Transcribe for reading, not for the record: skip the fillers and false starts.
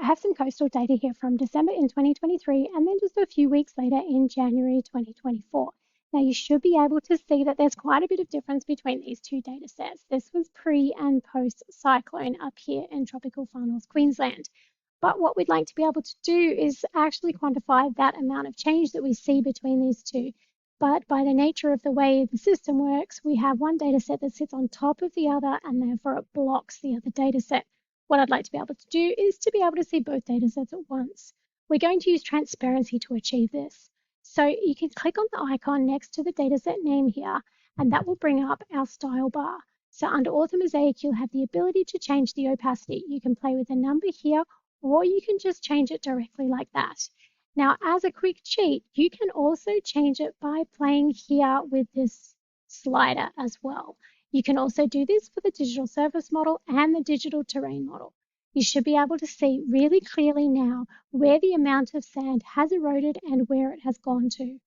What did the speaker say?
have some coastal data here from December in 2023 and then just a few weeks later in January 2024. Now you should be able to see that there's quite a bit of difference between these two data sets. This was pre and post cyclone up here in tropical far north Queensland. But what we'd like to be able to do is actually quantify that amount of change that we see between these two. But by the nature of the way the system works, we have one data set that sits on top of the other and therefore it blocks the other data set. What I'd like to be able to do is to be able to see both data sets at once. We're going to use transparency to achieve this. So you can click on the icon next to the dataset name here, and that will bring up our style bar. So under Orthomosaic, you'll have the ability to change the opacity. You can play with a number here, or you can just change it directly like that. Now, as a quick cheat, you can also change it by playing here with this slider as well. You can also do this for the digital surface model and the digital terrain model. You should be able to see really clearly now where the amount of sand has eroded and where it has gone to.